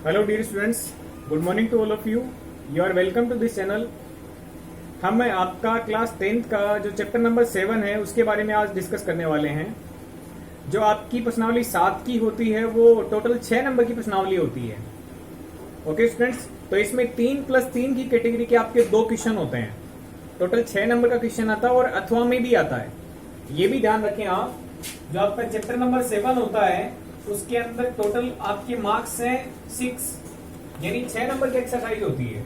Hello dear students, good morning to all of you. You are welcome to this channel. हम आपका class 10th का जो chapter number 7 है उसके बारे में आज डिस्कस करने वाले हैं। जो आपकी प्रश्नावली 7 की होती है वो टोटल 6 नंबर की प्रश्नावली होती है। ओके स्टूडेंट्स, तो इसमें 3+3 की कैटेगरी के आपके 2 क्वेश्चन होते हैं। टोटल 6 नंबर का क्वेश्चन आता है और अथवा में भी आता है। ये भी ध्यान रखें आप, जो आपका चैप्टर नंबर 7 होता है उसके अंदर टोटल आपके मार्क्स हैं 6, यानी 6 नंबर की एक्सरसाइज होती है।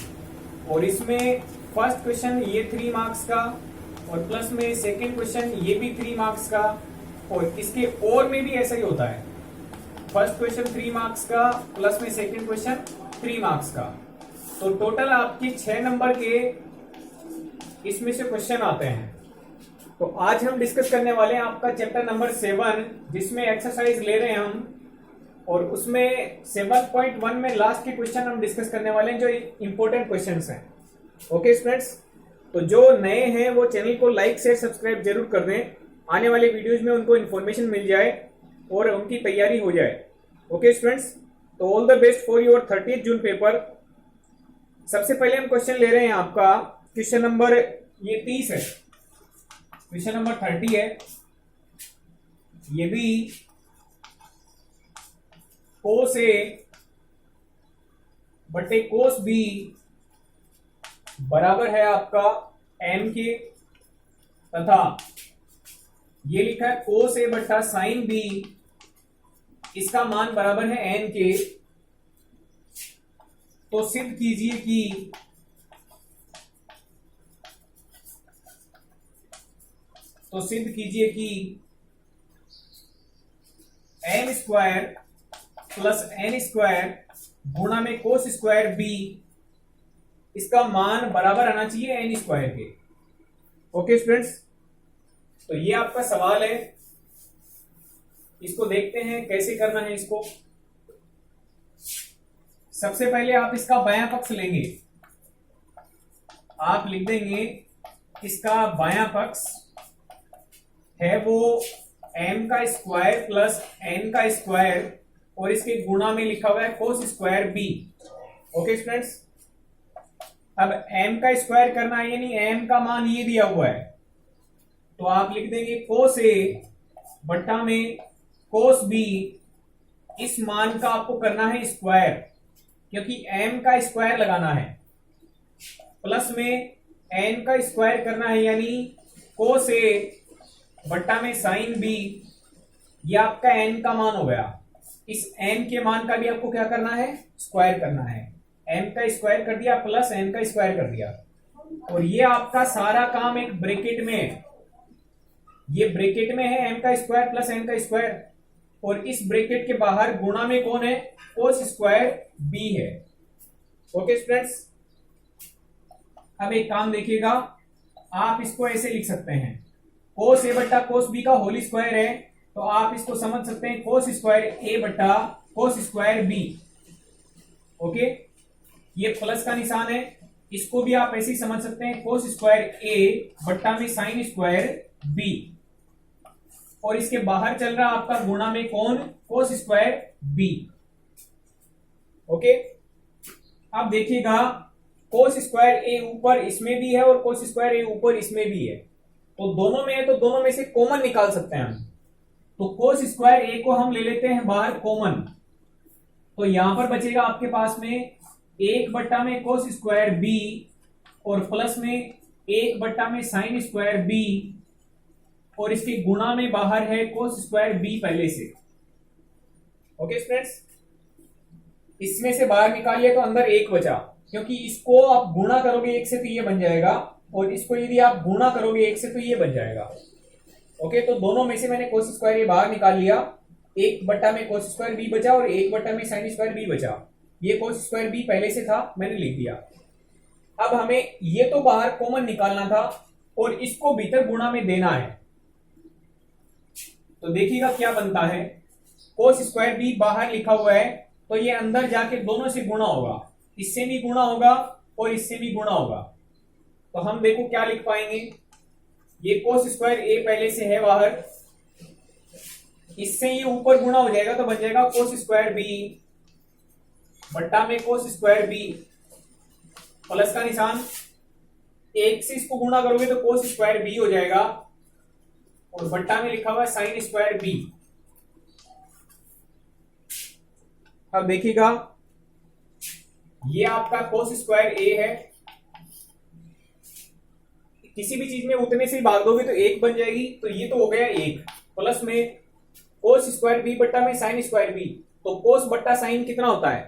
और इसमें फर्स्ट क्वेश्चन ये 3 मार्क्स का, और प्लस में सेकंड क्वेश्चन ये भी 3 मार्क्स का, और इसके और में भी ऐसा ही होता है। फर्स्ट क्वेश्चन 3 मार्क्स का, प्लस में सेकंड क्वेश्चन 3 मार्क्स का। तो टोटल आपके 6 नंबर के इसमें से क्वेश्चन आते हैं। तो आज हम डिस्कस करने वाले हैं आपका चैप्टर नंबर 7, जिसमें एक्सरसाइज ले रहे हैं हम, और उसमें 7.1 में लास्ट के क्वेश्चन हम डिस्कस करने वाले हैं जो इंपॉर्टेंट क्वेश्चंस हैं। ओके स्टूडेंट्स, तो जो नए हैं वो चैनल को लाइक शेयर सब्सक्राइब जरूर कर दें, आने वाले वीडियोज में उनको इन्फॉर्मेशन मिल जाए और उनकी तैयारी हो जाए। ओके स्टूडेंट्स, तो all the best for your 30 June paper. सबसे पहले हम क्वेश्चन ले रहे हैं आपका क्वेश्चन नंबर ये 30 है, क्वेश्चन नंबर 30 है। ये भी कोस ए बटे कोस बी बराबर है आपका एम के, तथा ये लिखा है कोस ए बटा साइन बी, इसका मान बराबर है एन के। तो सिद्ध कीजिए कि M square plus N square गुणा में कोस स्क्वायर बी, इसका मान बराबर आना चाहिए एन स्क्वायर के। ओके स्टूडेंट्स, तो ये आपका सवाल है। इसको देखते हैं कैसे करना है इसको। सबसे पहले आप इसका बायां पक्ष लेंगे। आप लिख देंगे इसका बायां पक्ष है वो m का स्क्वायर प्लस n का स्क्वायर, और इसके गुणा में लिखा हुआ है cos square b। Okay students, अब m का स्क्वायर करना है, यानी m का मान ये दिया हुआ है, तो आप लिख देंगे कोस a बट्टा में कोस b। इस मान का आपको करना है स्क्वायर, क्योंकि m का स्क्वायर लगाना है, प्लस में n का स्क्वायर करना है, यानी कोस a बट्टा में साइन b। ये आपका n का मान हो गया। इस n के मान का भी आपको क्या करना है, स्क्वायर करना है। m का स्क्वायर कर दिया प्लस n का स्क्वायर कर दिया, और ये आपका सारा काम एक ब्रैकेट में है। ये ब्रैकेट में है m का स्क्वायर प्लस n का स्क्वायर, और इस ब्रैकेट के बाहर गुणा में कौन है, कोस स्क्वायर b है। ओके स्टूडेंट्स, अब एक काम देखिएगा, आप इसको ऐसे लिख सकते हैं, कोस ए बट्टा कोस बी का होल स्क्वायर है, तो आप इसको समझ सकते हैं कोस स्क्वायर ए बट्टा कोस स्क्वायर बी। ओके, ये प्लस का निशान है, इसको भी आप ऐसे ही समझ सकते हैं कोस स्क्वायर ए बट्टा में साइन स्क्वायर बी, और इसके बाहर चल रहा आपका गुणा में कौन, कोस स्क्वायर बी। ओके, अब देखिएगा कोस स्क्वायर ए ऊपर इसमें भी है और कोस स्क्वायर ए ऊपर इसमें भी है, तो दोनों में है, तो दोनों में से कॉमन निकाल सकते हैं हम। तो कोस स्क्वायर ए को हम ले लेते हैं बाहर कॉमन, तो यहां पर बचेगा आपके पास में 1 बट्टा में कोस स्क्वायर बी, और प्लस में 1 बट्टा में साइन स्क्वायर बी, और इसके गुणा में बाहर है कोस स्क्वायर बी पहले से। ओके स्टूडेंट्स, इसमें से बाहर निकालिए तो अंदर 1 बचा, क्योंकि इसको आप गुणा करोगे 1 से तो ये बन जाएगा, और इसको यदि आप गुणा करोगे 1 से तो ये बन जाएगा। ओके, तो दोनों में से मैंने कोस स्क्वायर ये बाहर निकाल लिया, 1 बट्टा में कोस स्क्वायर बी बचा और 1 बट्टा में साइन स्क्वायर बी बचा। ये कोस स्क्वायर बी पहले से था, मैंने लिख दिया। अब हमें ये तो बाहर कॉमन निकालना था और इसको भीतर गुणा में देना है, तो देखिएगा क्या बनता है। कोस स्क्वायर बी बाहर लिखा हुआ है, तो ये अंदर जाके दोनों से गुणा होगा, इससे भी गुणा होगा और इससे भी गुणा होगा। तो हम देखो क्या लिख पाएंगे, ये कोस स्क्वायर ए पहले से है बाहर, इससे ये ऊपर गुणा हो जाएगा तो बन जाएगा कोस स्क्वायर बी बट्टा में कोस स्क्वायर बी, प्लस का निशान, एक से इसको गुणा करोगे तो कोस स्क्वायर बी हो जाएगा, और बट्टा में लिखा हुआ है साइन स्क्वायर बी। अब देखिएगा ये आपका कोस स्क्वायर ए है, किसी भी चीज में उतने से ही भाग दोगे तो एक बन जाएगी, तो ये तो हो गया एक, प्लस में कोस स्क्वायर बी बट्टा में साइन स्क्वायर बी। तो कोस बट्टा साइन कितना होता है,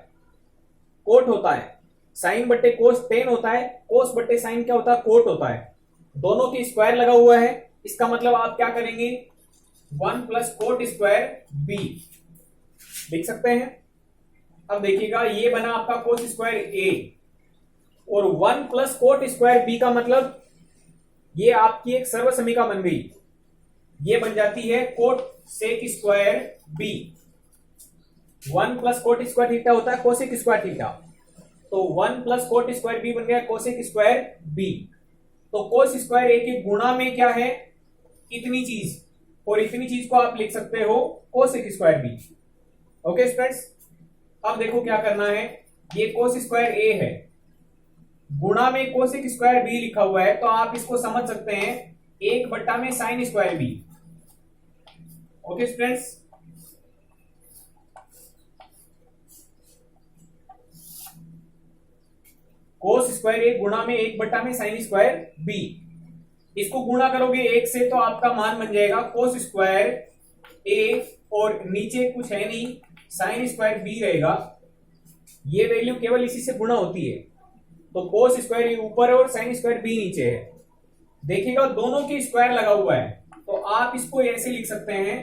कोट होता है, साइन बट्टे कोस टेन होता है, कोस बट्टे साइन क्या होता है, कोट होता है, दोनों के स्क्वायर लगा हुआ है। इसका मतलब आप क्या करेंगे, 1 प्लस कोट स्क्वायर बी लिख सकते हैं। अब देखिएगा ये बना आपका कोस स्क्वायर ए, और 1 प्लस कोट स्क्वायर बी का मतलब ये आपकी एक सर्वसमीका बन गई, ये बन जाती है cot sec square B. 1 plus cot square theta होता है कोसेक स्क्वायर थीटा, तो 1 प्लस कोट स्क्वायर बी बन गया कोसेक स्क्वायर बी। तो कोस स्क्वायर ए के गुणा में क्या है, इतनी चीज, और इतनी चीज को आप लिख सकते हो cosec square B. Okay students, अब देखो क्या करना है, ये कोस स्क्वायर ए है, गुणा में कोसेक स्क्वायर बी लिखा हुआ है, तो आप इसको समझ सकते हैं 1 बट्टा में sine square B. Okay students, cos square A गुणा में 1 बट्टा में साइन स्क्वायर बी, इसको गुणा करोगे 1 से तो आपका मान बन जाएगा कोस स्क्वायर ए, और नीचे कुछ है नहीं, साइन स्क्वायर बी रहेगा, ये वैल्यू केवल इसी से गुणा होती है, तो कोस स्क्वायर ए ऊपर है और साइन स्क्वायर बी नीचे है। देखिएगा दोनों के स्क्वायर लगा हुआ है, तो आप इसको ऐसे लिख सकते हैं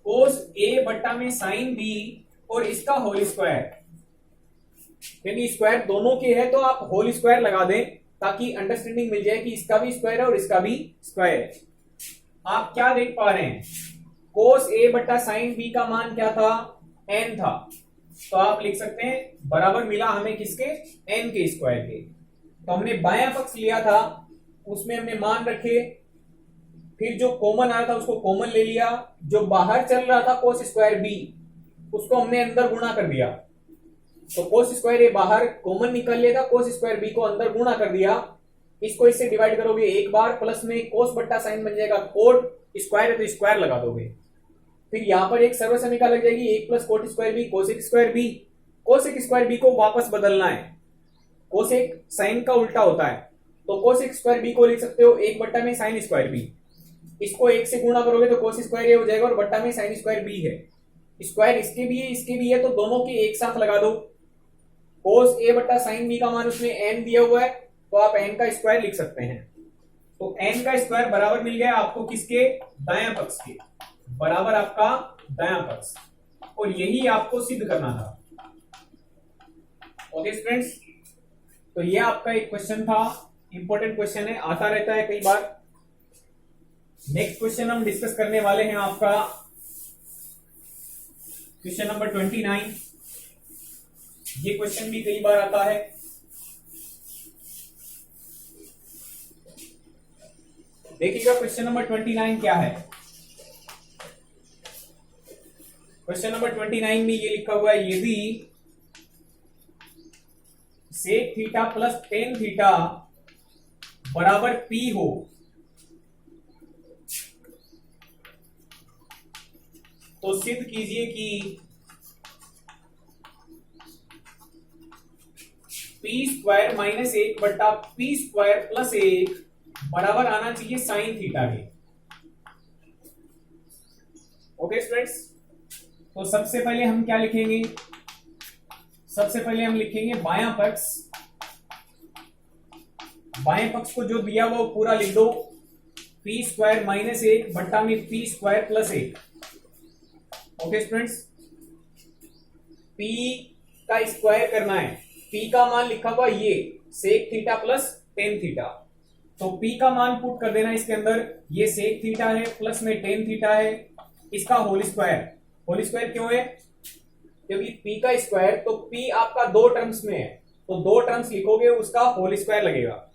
कोस ए बट्टा में साइन बी और इसका होल स्क्वायर, क्योंकि स्क्वायर दोनों के है तो आप होल स्क्वायर लगा दें ताकि अंडरस्टैंडिंग मिल जाए कि इसका भी स्क्वायर है और इसका भी स्क्वायर है। आप क्या देख पा रहे हैं, कोस ए बट्टा साइन बी का मान क्या था, n था, तो आप लिख सकते हैं बराबर मिला हमें किसके, n के स्क्वायर के। तो हमने बायां पक्ष लिया था, उसमें हमने मान रखे, फिर जो कॉमन आया था उसको कॉमन ले लिया, जो बाहर चल रहा था कोस स्क्वायर बी उसको हमने अंदर गुणा कर दिया, तो कोस स्क्वायर ए बाहर कॉमन निकल लिया था, कोस स्क्वायर बी को अंदर गुणा कर दिया। इसको इससे डिवाइड करोगे एक बार, प्लस में कोस बट्टा साइन बन जाएगा कोट, स्क्वायर है तो स्क्वायर लगा दोगे, फिर यहां पर एक सर्वसमीका लग जाएगी 1 plus cot square B cosec square B. Cosec square B को वापस बदलना है, कोसेक साइन का उल्टा होता है, तो कोसेक स्क्वायर बी को लिख सकते हो 1 बट्टा में साइन स्क्वायर बी, इसको 1 से गुणा करोगे तो कोस स्क्वायर ए हो जाएगा और बट्टा में साइन स्क्वायर बी है, स्क्वायर इसके भी है इसके भी है, तो दोनों के एक साथ लगा दो। कोस ए बट्टा साइन बी का मान उसमें n दिया हुआ है, तो आप n का स्क्वायर लिख सकते हैं, तो n का स्क्वायर बराबर मिल गया आपको किसके, दायां पक्ष के, बराबर आपका दायां पक्ष, और यही आपको सिद्ध करना था। ओके स्टूडेंट्स, तो ये आपका एक क्वेश्चन था, इंपॉर्टेंट क्वेश्चन है, आता रहता है कई बार। नेक्स्ट क्वेश्चन हम डिस्कस करने वाले हैं आपका क्वेश्चन नंबर 29। ये क्वेश्चन भी कई बार आता है। देखिएगा क्वेश्चन नंबर 29 क्या है। क्वेश्चन नंबर 29 में ये लिखा हुआ है, यदि sec theta plus tan theta बराबर पी हो तो सिद्ध कीजिए कि पी स्क्वायर माइनस 1 बट्टा पी स्क्वायर प्लस 1 बराबर आना चाहिए साइन थीटा के। ओके स्टूडेंट्स, तो सबसे पहले हम क्या लिखेंगे, सबसे पहले हम लिखेंगे बायां पक्ष, बाएं पक्ष को जो दिया वो पूरा लिख दो, पी स्क्वायर माइनस 1 बट्टा में P square plus 1। Okay students, P का स्क्वायर करना है, पी का मान लिखा हुआ ये sec theta plus tan theta, तो पी का मान पुट कर देना इसके अंदर, ये सेक थीटा है प्लस में टेन थीटा है, इसका होल स्क्वायर। होल स्क्वायर क्यों है, क्योंकि पी का स्क्वायर, तो पी आपका दो टर्म्स में है, तो दो टर्म्स लिखोगे उसका होल स्क्वायर लगेगा।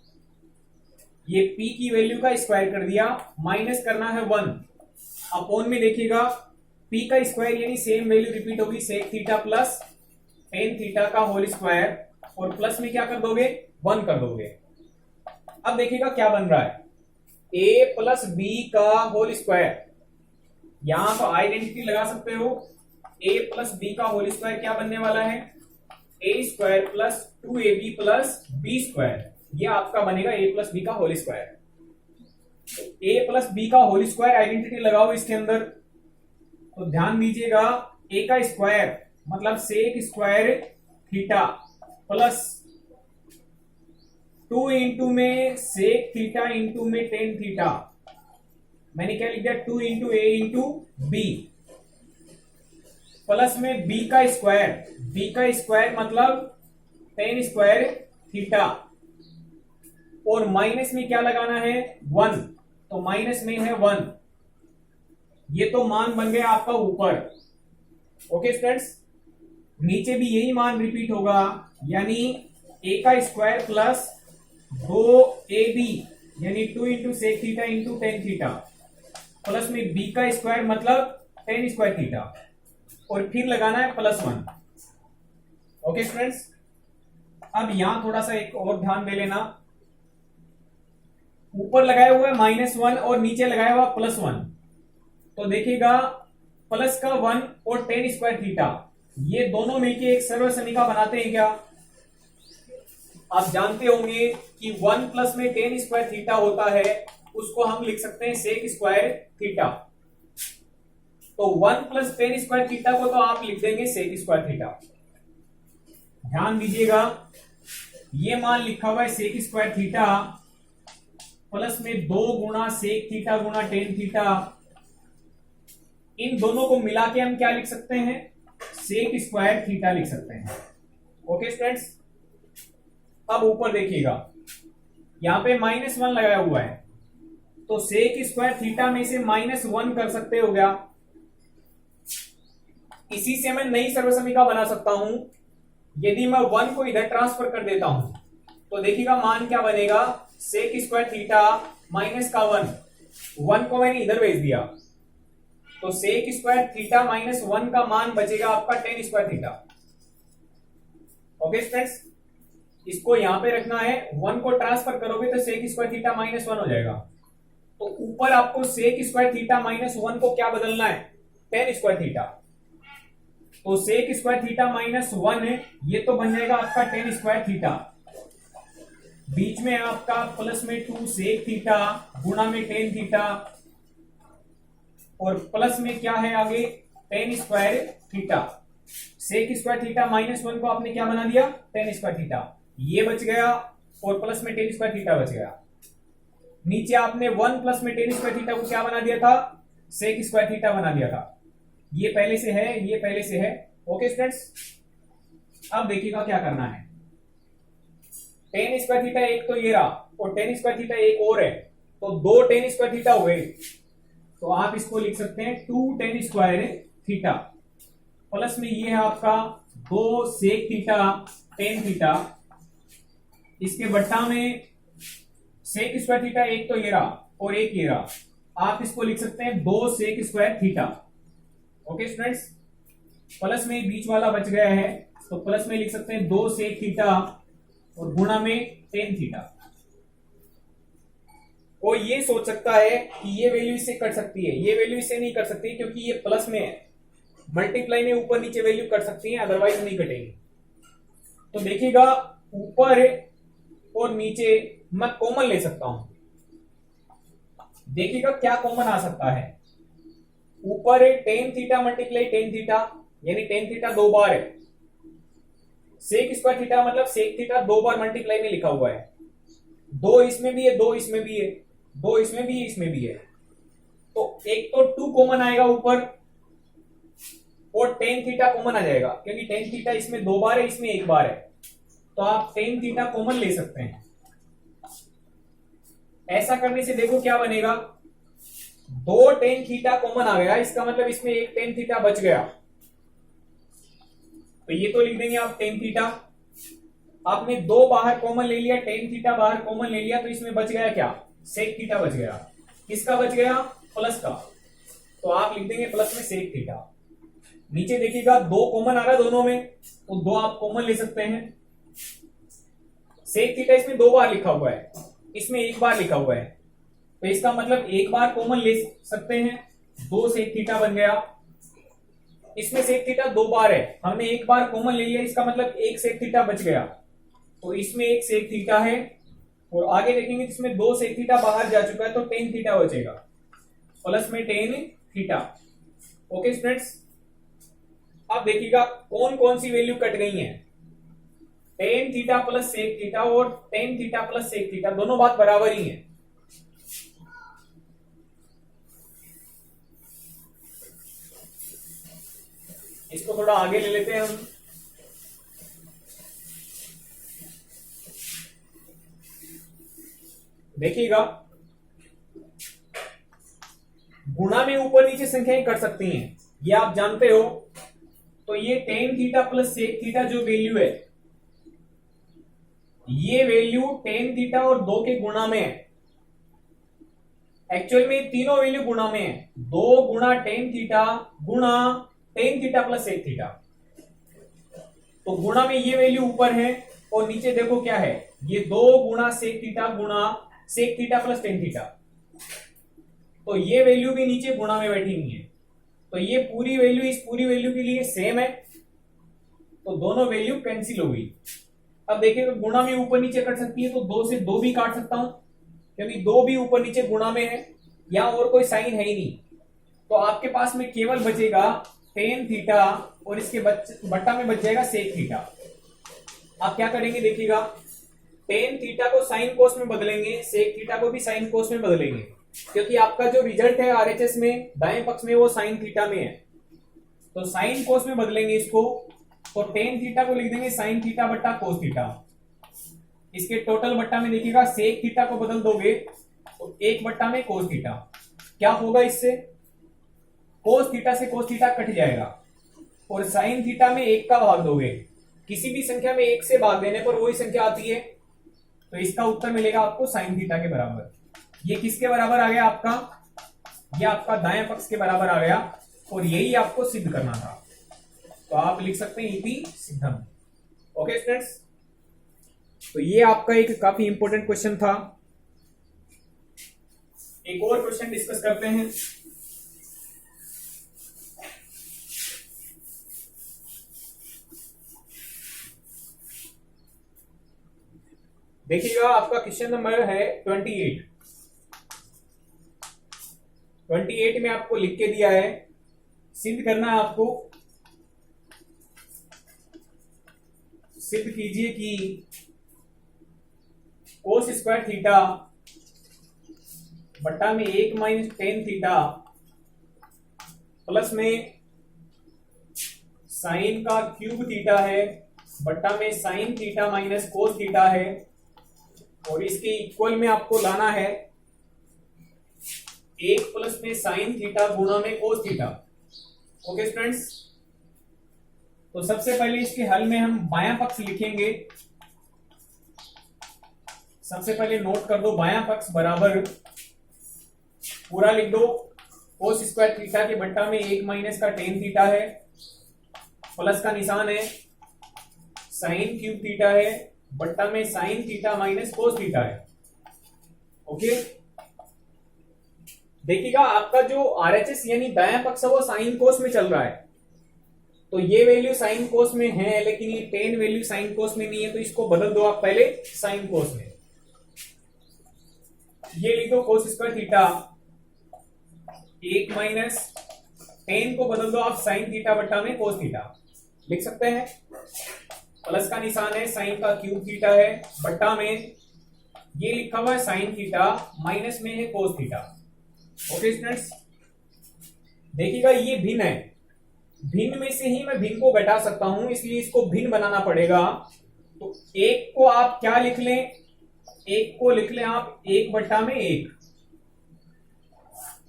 ये पी की वैल्यू का स्क्वायर कर दिया, माइनस करना है 1 अपॉन में, देखिएगा पी का स्क्वायर यानी सेम वैल्यू रिपीट होगी sec theta plus tan theta का होल स्क्वायर और प्लस में क्या कर दोगे, 1 कर दोगे। अब देखिएगा क्या बन रहा है, a प्लस बी का होल स्क्वायर। यहां तो आइडेंटिटी लगा सकते हो, a प्लस बी का होल स्क्वायर क्या बनने वाला है, a square plus 2ab plus B square. ये आपका बनेगा a प्लस बी का whole square. a plus B का होल स्क्वायर आइडेंटिटी लगाओ इसके अंदर, तो ध्यान दीजिएगा a का स्क्वायर मतलब sec square theta plus 2 into में सेक थीटा इंटू में टेन थीटा। मैंने क्या लिख दिया, 2 into A into B plus में b का स्क्वायर मतलब टेन स्क्वायर थीटा और माइनस में क्या लगाना है, 1, तो माइनस में है 1। ये तो मान बन गया आपका ऊपर। ओके स्टूडेंट्स, नीचे भी यही मान रिपीट होगा, यानी a का स्क्वायर प्लस 2ab यानी 2 into sec theta into tan theta plus में b का स्क्वायर मतलब टेन स्क्वायर थीटा और फिर लगाना है +1। ओके स्टूडेंट्स, अब यहां थोड़ा सा एक और ध्यान दे लेना, ऊपर लगाया हुआ है -1 और नीचे लगाया हुआ +1, तो देखिएगा प्लस का 1 और टेन स्क्वायर थीटा ये दोनों मिलके एक सर्वसमीका बनाते हैं क्या। आप जानते होंगे कि 1 प्लस में टेन स्क्वायर थीटा होता है, उसको हम लिख सकते हैं सेक स्क्वायर थीटा। तो 1 प्लस टेन स्क्वायर थीटा को तो आप लिख देंगे सेक स्क्वायर थीटा। ध्यान दीजिएगा ये मान लिखा हुआ है सेक स्क्वायर थीटा प्लस में 2 गुणा सेक थीटा गुणा टेन थीटा। इन दोनों को मिला के हम क्या लिख सकते हैं, सेक स्क्वायर थीटा लिख सकते हैं। ओके स्टूडेंट्स, अब ऊपर देखिएगा यहां पे -1 लगाया हुआ है, तो सेक स्क्वायर थीटा में से -1 कर सकते हो क्या। इसी से मैं नई सर्वसमीका बना सकता हूं। यदि मैं 1 को इधर ट्रांसफर कर देता हूं तो देखिएगा मान क्या बनेगा, सेक स्क्वायर थीटा माइनस का 1 को मैंने इधर भेज दिया, तो सेक स्क्वायर थीटा -1 का मान बचेगा आपका ten square theta. Okay students, इसको यहां पे रखना है, 1 को ट्रांसफर करोगे तो सेक स्क्वायर थीटा -1 हो जाएगा। तो ऊपर आपको सेक स्क्वायर थीटा -1 को क्या बदलना है, टेन स्क्वायर थीटा। तो सेक स्क्वायर थीटा -1 है, ये तो बन जाएगा आपका टेन स्क्वायर थीटा। बीच में आपका प्लस में 2 सेक थीटा गुणा में टेन थीटा और प्लस में क्या है आगे, tan square theta. Sec square theta -1 को आपने क्या बना दिया, टेन स्क्वायर थीटा, ये बच गया और प्लस में टेन स्क्वायर थीटा बच गया। नीचे आपने 1 प्लस में टेन स्क्वायर थीटा को क्या बना दिया था, सेक स्क्वायर थीटा बना दिया था। ये पहले से है, ये पहले से है। ओके स्टूडेंट्स, अब देखिएगा क्या करना है, टेन स्क्वायर थीटा एक तो ये रहा और टेन स्क्वायर थीटा एक और है, तो 2 टेन स्क्वायर थीटा हुए, तो आप इसको लिख सकते हैं 2 टेन स्क्वायर थीटा प्लस में ये है आपका 2 सेक थीटा टेन थीटा। इसके बट्टा में सेक स्क्वायर थीटा एक तो ये रहा और एक ये रहा, आप इसको लिख सकते हैं 2 sec square theta. Okay students, plus में बीच वाला बच गया है, तो प्लस में लिख सकते हैं 2 सेक थीटा और गुणा में टेन थीटा। कोई ये सोच सकता है कि ये वैल्यू इससे कट सकती है, ये वैल्यू इससे नहीं कट सकती क्योंकि ये प्लस में है, मल्टीप्लाई में ऊपर नीचे वैल्यू कट सकती है, अदरवाइज नहीं कटेगी। तो देखिएगा ऊपर और नीचे मैं कॉमन ले सकता हूं, देखिएगा क्या कॉमन आ सकता है। ऊपर है tan theta multiply tan theta, यानी टेन थीटा 2 बार है, सेक स्क्वायर थीटा मतलब सेक थीटा 2 बार मल्टीप्लाई में लिखा हुआ है, 2 इसमें भी है 2 इसमें भी है 2 इसमें भी है इसमें भी है, तो एक तो 2 कॉमन आएगा ऊपर और टेन थीटा कॉमन आ जाएगा क्योंकि टेन थीटा इसमें 2 बार है इसमें 1 बार है, तो आप टेन थीटा कॉमन ले सकते हैं। ऐसा करने से देखो क्या बनेगा, 2 टेन थीटा कॉमन आ गया, इसका मतलब इसमें एक टेन थीटा बच गया, तो ये तो लिख देंगे आप टेन थीटा। आपने 2 बाहर कॉमन ले लिया, टेन थीटा बाहर कॉमन ले लिया, तो इसमें बच गया क्या, सेक थीटा बच गया। किसका बच गया, प्लस का, तो आप लिख देंगे प्लस में सेक थीटा। नीचे देखिएगा 2 कॉमन आ रहा है दोनों में, तो 2 आप कॉमन ले सकते हैं। सेक थीटा इसमें 2 बार लिखा हुआ है, इसमें 1 बार लिखा हुआ है, तो इसका मतलब 1 बार कॉमन ले सकते हैं, 2 सेक थीटा बन गया। इसमें सेक थीटा 2 बार है, हमने 1 बार कॉमन ले लिया, इसका मतलब 1 सेक थीटा बच गया, तो इसमें 1 सेक थीटा है। और आगे देखेंगे इसमें 2 सेक थीटा बाहर जा चुका है, तो टेन थीटा बचेगा, प्लस में टेन थीटा। ओके स्टूडेंट्स, अब देखिएगा कौन कौन सी वैल्यू कट गई है। Tan theta plus sec theta और tan theta plus sec theta दोनों बात बराबर ही है। इसको थोड़ा आगे ले लेते हैं हम। देखिएगा गुणा में ऊपर नीचे संख्याएं कर सकती हैं, ये आप जानते हो। तो ये tan theta plus sec theta जो वैल्यू है, ये वैल्यू टेन थीटा और 2 के गुणा में है। एक्चुअल में तीनों वैल्यू गुणा में है, 2 गुणा टेन थीटा गुणा tan theta plus sec theta. तो गुणा में ये वैल्यू ऊपर है और नीचे देखो क्या है, ये 2 गुणा सेक थीटा गुणा sec theta plus tan theta. तो ये वैल्यू भी नीचे गुणा में बैठी हुई है, तो ये पूरी वैल्यू इस पूरी वैल्यू के लिए सेम है, तो दोनों वैल्यू कैंसिल हो गई। अब देखिए गुणा में ऊपर नीचे कट सकती है, तो 2 से 2 भी काट सकता हूं, क्योंकि 2 भी ऊपर नीचे गुणा में है, यहां और कोई साइन है ही नहीं। तो आपके पास में केवल बचेगा टेन थीटा और इसके बट्टा में बच जाएगा सेक थीटा। आप क्या करेंगे देखिएगा, टेन थीटा को साइन कोस में बदलेंगे, सेक थीटा को भी साइन कोस में बदलेंगे, क्योंकि आपका जो रिजल्ट है आरएचएस में दाएं पक्ष में वो साइन थीटा में है, तो साइन कोस में बदलेंगे इसको। तो टेन थीटा को लिख देंगे साइन थीटा बट्टा कोस थीटा। इसके टोटल बट्टा में देखिएगा सेक थीटा को बदल दोगे तो 1 बट्टा में कोस थीटा। क्या होगा इससे, कोस थीटा से कोस थीटा कट जाएगा और साइन थीटा में 1 का भाग दोगे, किसी भी संख्या में 1 से भाग देने पर वही संख्या आती है, तो इसका उत्तर मिलेगा आपको साइन थीटा के बराबर। ये किसके बराबर आ गया आपका, ये आपका दाएं पक्ष के बराबर आ गया, और यही आपको सिद्ध करना था। तो आप लिख सकते हैं इति सिद्धम। ओके स्टूडेंट्स, तो ये आपका एक काफी इंपॉर्टेंट क्वेश्चन था। एक और क्वेश्चन डिस्कस करते हैं। देखिएगा आपका क्वेश्चन नंबर है 28। 28 में आपको लिख के दिया है, सिद्ध करना है आपको। सिद्ध कीजिए कि कोस स्क्वायर थीटा बट्टा में 1 माइनस टेन थीटा प्लस में साइन का क्यूब थीटा है बट्टा में sine theta minus cos theta है, और इसके इक्वल में आपको लाना है 1 प्लस में साइन थीटा गुणा में कोस थीटा। ओके स्टूडेंट्स, तो सबसे पहले इसके हल में हम बायां पक्ष लिखेंगे। सबसे पहले नोट कर दो, बायां पक्ष बराबर पूरा लिख दो, कोस स्क्वायर थीटा के बट्टा में 1 माइनस का टेन थीटा है, प्लस का निशान है, साइन क्यूब थीटा है बट्टा में sine theta minus cos theta है। ओके, देखिएगा आपका जो आरएचएस यानी दायां पक्ष है वो साइन कोस में चल रहा है, तो ये वैल्यू साइन कोस में है, लेकिन ये टेन वैल्यू साइन कोस में नहीं है, तो इसको बदल दो आप पहले साइन कोस में। ये लिख दो cos square theta 1 minus ten को बदल दो आप साइन थीटा बट्टा में कोस थीटा, लिख सकते हैं। प्लस का निशान है, साइन का क्यूब थीटा है बट्टा में ये लिखा हुआ है साइन थीटा, माइनस में है कोस थीटा। ओके स्टूडेंट्स, देखिएगा ये भिन्न है, भिन्न में से ही मैं भिन्न को घटा सकता हूं, इसलिए इसको भिन्न बनाना पड़ेगा। तो 1 को आप क्या लिख लें, 1 को लिख लें आप 1 बट्टा में 1,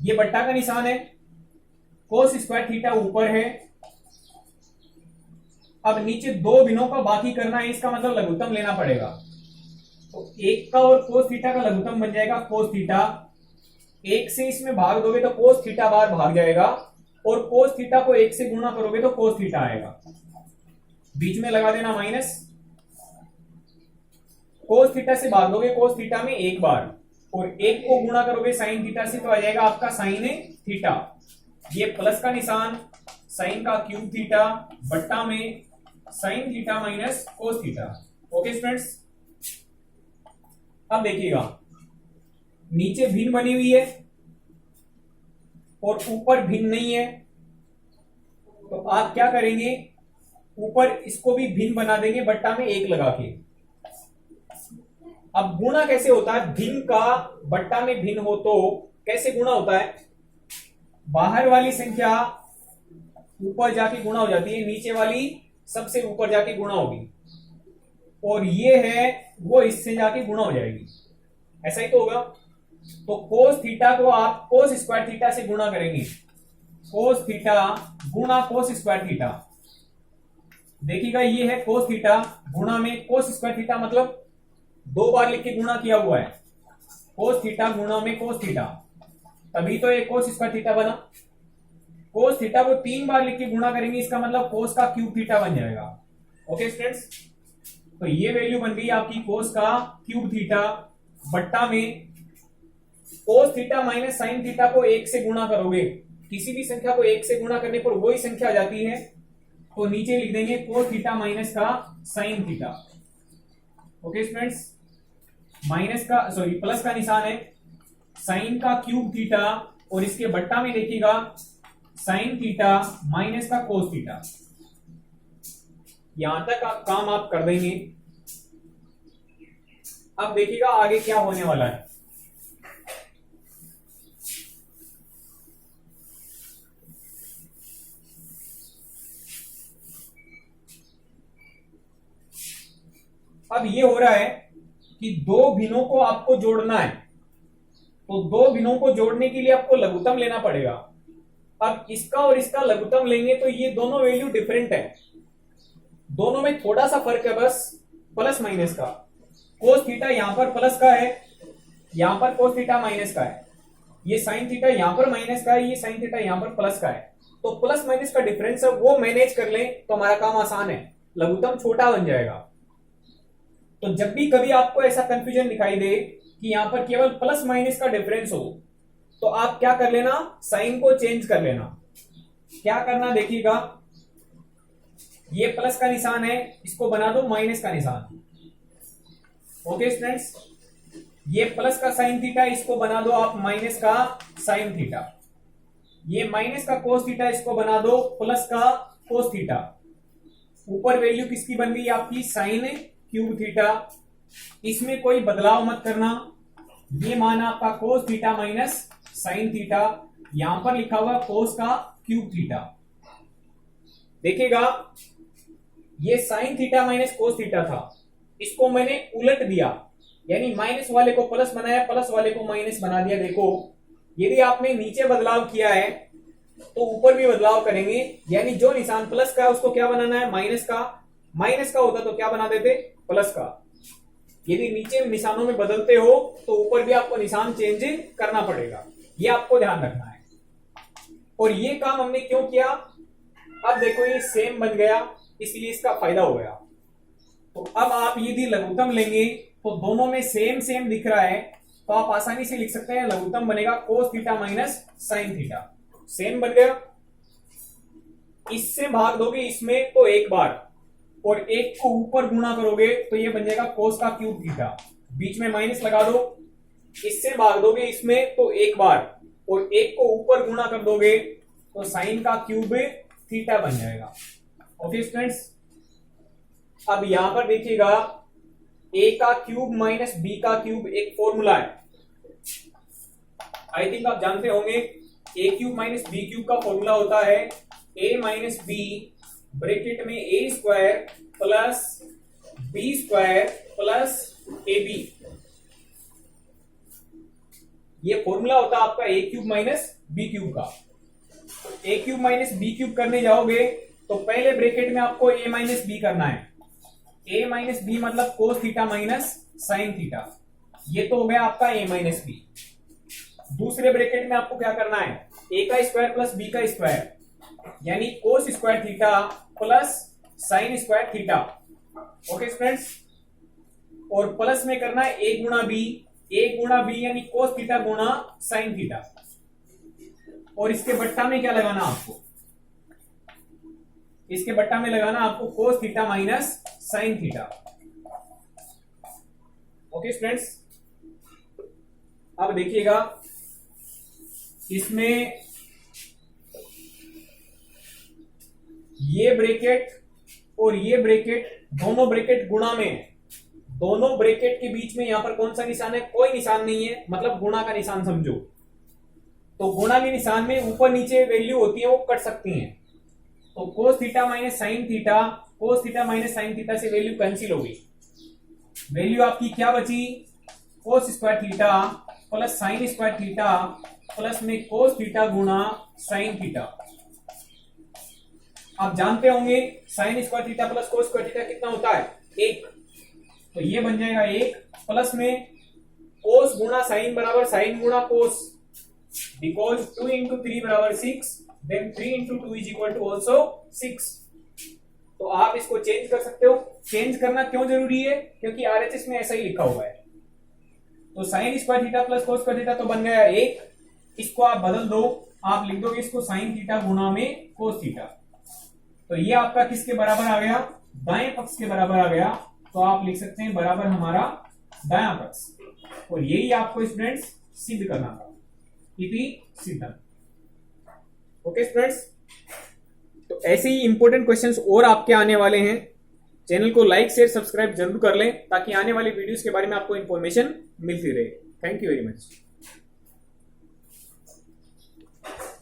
ये बट्टा का निशान है, कोस स्क्वायर थीटा ऊपर है। अब नीचे 2 भिन्नों का बाकी करना है, इसका मतलब लघुत्तम लेना पड़ेगा, तो 1 का और कोस थीटा का लघुत्तम बन जाएगा कोस थीटा। 1 से इसमें भाग दोगे तो कोस थीटा बार भाग जाएगा, और कोस थीटा को 1 से गुणा करोगे तो कोस थीटा आएगा, बीच में लगा देना माइनस, कोस थीटा से भाग दोगे कोस थीटा में एक बार, और 1 को गुणा करोगे साइन थीटा से तो आ जाएगा आपका साइन थीटा। ये प्लस का निशान साइन का क्यूब थीटा बट्टा में sine theta minus cos theta. Okay students, अब देखिएगा नीचे भिन्न बनी हुई है और ऊपर भिन्न नहीं है, तो आप क्या करेंगे, ऊपर इसको भी भिन्न बना देंगे बट्टा में 1 लगा के। अब गुणा कैसे होता है, भिन्न का बट्टा में भिन्न हो तो कैसे गुणा होता है, बाहर वाली संख्या ऊपर जाके गुणा हो जाती है, नीचे वाली सबसे ऊपर जाके गुणा होगी, और ये है वो इससे जाके गुणा हो जाएगी, ऐसा ही तो होगा। तो कोस थीटा को आप कोस स्क्वायर थीटा से गुणा करेंगे, कोस थीटा गुणा कोस स्क्वायर थीटा, देखिएगा ये है कोस थीटा गुणा में कोस स्क्वायर थीटा, मतलब 2 बार लिख के गुणा किया हुआ है, कोस थीटा गुणा में कोस थीटा, तभी तो ये कोस स्क्वायर थीटा बना। कोस थीटा को 3 बार लिख के गुणा करेंगे, इसका मतलब कोस का क्यूब थीटा बन जाएगा। ओके स्टूडेंट्स, तो ये वैल्यू बन गई आपकी कोस का क्यूब थीटा बट्टा में cos theta minus sine theta को 1 से गुणा करोगे, किसी भी संख्या को 1 से गुणा करने पर वही संख्या आ जाती है, तो नीचे लिख देंगे कोस थीटा माइनस का sine theta. Okay students, minus का सॉरी प्लस का निशान है साइन का क्यूब थीटा और इसके बट्टा में देखिएगा साइन थीटा माइनस का कोस थीटा। यहां तक आप काम आप कर देंगे। अब देखिएगा आगे क्या होने वाला है। अब ये हो रहा है कि 2 भिन्नों को आपको जोड़ना है, तो 2 भिन्नों को जोड़ने के लिए आपको लघुत्तम लेना पड़ेगा। अब इसका और इसका लघुत्तम लेंगे तो ये दोनों वैल्यू डिफरेंट है, दोनों में थोड़ा सा फर्क है, बस प्लस माइनस का। कोस थीटा यहां पर प्लस का है, यहां पर कोस थीटा माइनस का है, ये साइन थीटा यहां पर माइनस का है, ये साइन थीटा यहां पर प्लस का है, तो प्लस माइनस का डिफरेंस है वो मैनेज कर लें तो हमारा काम आसान है, लघुत्तम छोटा बन जाएगा। तो जब भी कभी आपको ऐसा कंफ्यूजन दिखाई दे कि यहां पर केवल प्लस माइनस का डिफरेंस हो, तो आप क्या कर लेना, साइन को चेंज कर लेना। क्या करना देखिएगा, ये प्लस का निशान है, इसको बना दो माइनस का निशान। ओके स्टूडेंट्स, ये प्लस का साइन थीटा, इसको बना दो आप माइनस का साइन थीटा। ये माइनस का कोस थीटा, इसको बना दो प्लस का कोस थीटा। ऊपर वैल्यू किसकी बन गई आपकी, साइन क्यूब थीटा। इसमें कोई बदलाव मत करना, ये मान आपका cos theta minus sine theta, यहां पर लिखा हुआ कोस का क्यूब थीटा। देखिएगा ये sine theta minus cos theta था, इसको मैंने उलट दिया, यानी माइनस वाले को प्लस बनाया, प्लस वाले को माइनस बना दिया। देखो यदि आपने नीचे बदलाव किया है तो ऊपर भी बदलाव करेंगे, यानी जो निशान प्लस का है उसको क्या बनाना है, माइनस का। माइनस का होता तो क्या बना देते, प्लस का। यदि नीचे निशानों में बदलते हो तो ऊपर भी आपको निशान चेंज करना पड़ेगा, ये आपको ध्यान रखना है। और ये काम हमने क्यों किया, अब देखो ये सेम बन गया, इसलिए इसका फायदा हो गया। तो अब आप यदि लघुत्तम लेंगे तो दोनों में सेम सेम दिख रहा है, तो आप आसानी से लिख सकते हैं लघुत्तम बनेगा cos theta minus sine theta. Same बन गया, इससे भाग दोगे इसमें तो 1 बार, और 1 को ऊपर गुणा करोगे तो ये बन जाएगा कोस का क्यूब थीटा, बीच में माइनस लगा दो। इससे भाग दोगे इसमें तो 1 बार, और 1 को ऊपर गुणा कर दोगे तो साइन का क्यूब थीटा बन जाएगा। ओके स्टूडेंट्स, अब यहां पर देखिएगा a का क्यूब माइनस b का क्यूब एक फॉर्मूला है, आई थिंक आप जानते होंगे। a cube minus b cube का फॉर्मूला होता है a माइनस b ब्रैकेट में a square plus b square plus ab, ये फॉर्मूला होता है आपका a cube minus b cube का। a cube minus b cube करने जाओगे तो पहले ब्रैकेट में आपको a माइनस b करना है। a माइनस b मतलब cos theta minus sine theta, ये तो हो गया आपका a माइनस b। दूसरे ब्रैकेट में आपको क्या करना है, ए का स्क्वायर प्लस बी का स्क्वायर यानी cos square theta plus sine square theta. Okay friends, और प्लस में करना है ए गुणा बी यानी कोस थीटा गुणा साइन थीटा, और इसके बट्टा में क्या लगाना आपको, इसके बट्टा में लगाना आपको cos theta minus sine theta. Okay friends, अब देखिएगा इसमें ये ब्रैकेट और ये ब्रैकेट, दोनों ब्रैकेट गुणा में है। दोनों ब्रैकेट के बीच में यहां पर कौन सा निशान है, कोई निशान नहीं है, मतलब गुणा का निशान समझो। तो गुणा के निशान में ऊपर नीचे वैल्यू होती है वो कट सकती हैं। तो cos theta minus sine theta, cos theta minus sine theta से वैल्यू कैंसिल हो गई। वैल्यू आपकी क्या बची, cos square theta plus sine square theta plus में कोस थीटा गुणा साइन थीटा। आप जानते होंगे sine square theta plus cos square theta कितना होता है, 1। तो ये बन जाएगा 1 प्लस में कोस गुणा साइन बराबर साइन गुणा कोस, बिकॉज 2 इंटू 3 बराबर 6, then 3 into 2 is equal to also 6। तो आप इसको चेंज कर सकते हो। चेंज करना क्यों जरूरी है, क्योंकि आरएचएस में ऐसा ही लिखा हुआ है। तो sine square theta plus cos square theta तो बन गया 1, इसको आप बदल दो, आप लिख दोगे इसको साइन थीटा गुणा में कोस थीटा। तो ये आपका किसके बराबर आ गया, दाएं पक्ष के बराबर आ गया। तो आप लिख सकते हैं बराबर हमारा दायां पक्ष, और यही आपको स्टूडेंट्स सिद्ध करना था, इति सिद्धम। ओके स्टूडेंट्स, तो ऐसे ही इंपॉर्टेंट क्वेश्चंस और आपके आने वाले हैं। चैनल को लाइक शेयर सब्सक्राइब जरूर कर लें ताकि आने वाली वीडियोस के बारे में आपको इंफॉर्मेशन मिलती रहे। Thank you very much.